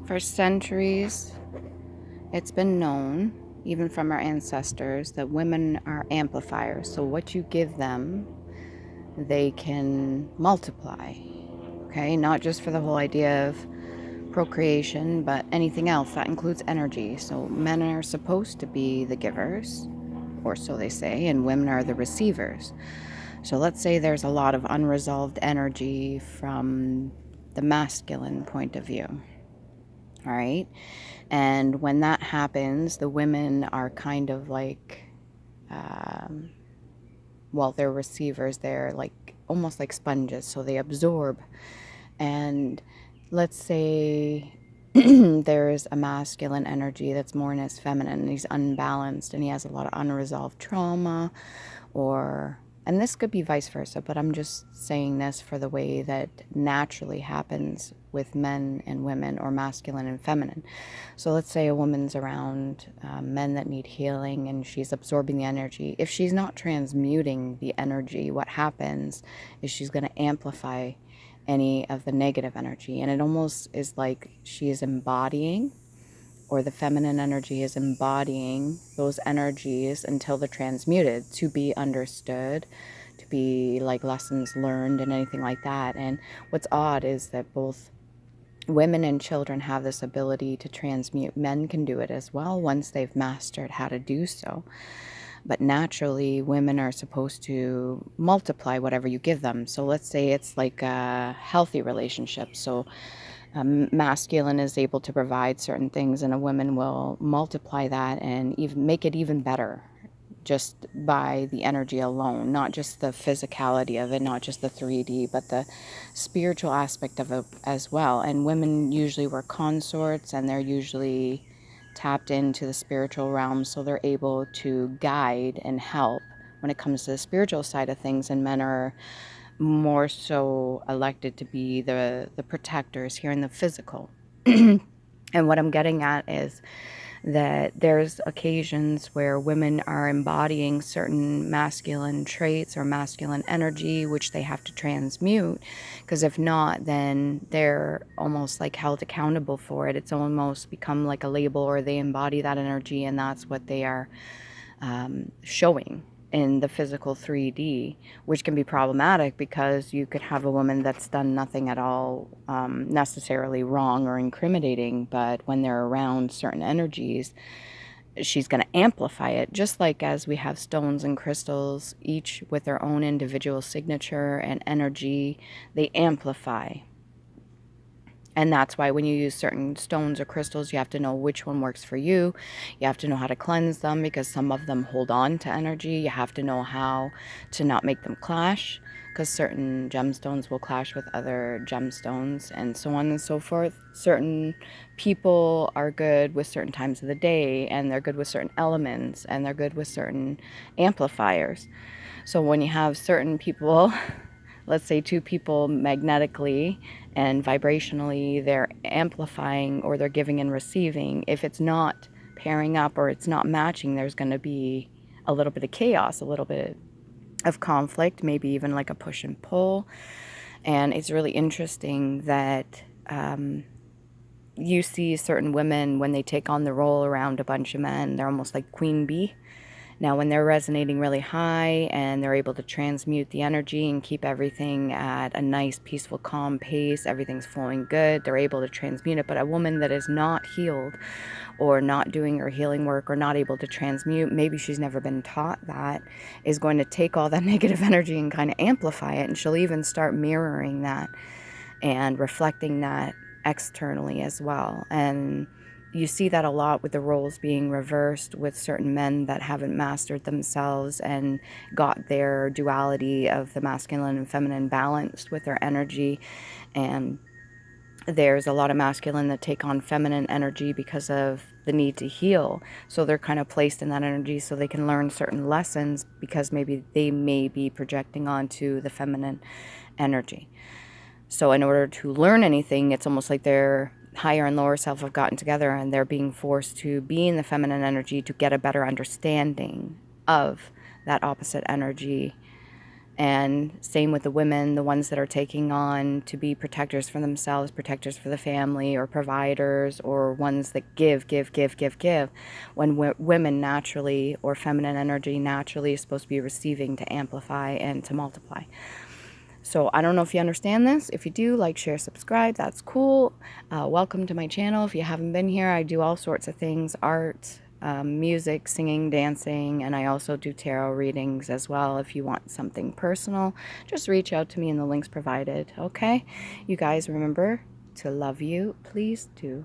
For centuries, it's been known, even from our ancestors, that women are amplifiers. So what you give them, they can multiply. Okay, not just for the whole idea of procreation, but anything else that includes energy. So men are supposed to be the givers, or so they say, and women are the receivers. So let's say there's a lot of unresolved energy from the masculine point of view. All right. And when that happens, the women are kind of like, um, well, they're receivers. They're like almost like sponges. So they absorb. And let's say there's a masculine energy that's more in his feminine, and he's unbalanced and he has a lot of unresolved trauma, or and this could be vice versa, but I'm just saying this for the way that naturally happens with men and women, or masculine and feminine. So let's say a woman's around men that need healing and she's absorbing the energy. If she's not transmuting the energy, what happens is she's going to amplify any of the negative energy. And it almost is like she is embodying, or the feminine energy is embodying those energies until they're transmuted to be understood, to be like lessons learned and anything like that. And what's odd is that both women and children have this ability to transmute. Men can do it as well once they've mastered how to do so. But naturally, women are supposed to multiply whatever you give them. So let's say it's like a healthy relationship. So masculine is able to provide certain things, and a woman will multiply that and even make it even better, just by the energy alone, not just the physicality of it, not just the 3D, but the spiritual aspect of it as well. And women usually were consorts, and they're usually tapped into the spiritual realm, so they're able to guide and help when it comes to the spiritual side of things, and men are more so elected to be the protectors here in the physical. And what I'm getting at is that there's occasions where women are embodying certain masculine traits or masculine energy, which they have to transmute, because if not, then they're almost like held accountable for it. It's almost become like a label, or they embody that energy, and that's what they are showing in the physical 3D, which can be problematic because you could have a woman that's done nothing at all necessarily wrong or incriminating, but when they're around certain energies, she's going to amplify it. Just like as we have stones and crystals, each with their own individual signature and energy, they amplify. And that's why when you use certain stones or crystals, you have to know which one works for you. You have to know how to cleanse them, because some of them hold on to energy. You have to know how to not make them clash, because certain gemstones will clash with other gemstones, and so on and so forth. Certain people are good with certain times of the day, and they're good with certain elements, and they're good with certain amplifiers. So when you have certain people, let's say two people magnetically and vibrationally, they're amplifying, or they're giving and receiving. If it's not pairing up, or it's not matching, there's going to be a little bit of chaos, a little bit of conflict, maybe even like a push and pull. And it's really interesting that you see certain women, when they take on the role around a bunch of men, they're almost like queen bee. Now, when they're resonating really high and they're able to transmute the energy and keep everything at a nice, peaceful, calm pace, everything's flowing good, they're able to transmute it. But a woman that is not healed, or not doing her healing work, or not able to transmute, maybe she's never been taught that, is going to take all that negative energy and kind of amplify it. And she'll even start mirroring that and reflecting that externally as well. And you see that a lot with the roles being reversed with certain men that haven't mastered themselves and got their duality of the masculine and feminine balanced with their energy. And there's a lot of masculine that take on feminine energy because of the need to heal. So they're kind of placed in that energy so they can learn certain lessons, because maybe they may be projecting onto the feminine energy. So in order to learn anything, it's almost like their higher and lower self have gotten together, and they're being forced to be in the feminine energy to get a better understanding of that opposite energy And same with the women, the ones that are taking on to be protectors for themselves, protectors for the family, or providers, or ones that give, give, give, give, give. When women naturally, or feminine energy naturally, is supposed to be receiving to amplify and to multiply. So I don't know if you understand this. If you do, like, share, subscribe. That's cool. Welcome to my channel. If you haven't been here, I do all sorts of things, art, music, singing, dancing, and I also do tarot readings as well. If you want something personal, just reach out to me in the links provided, okay? You guys remember to love you. Please do.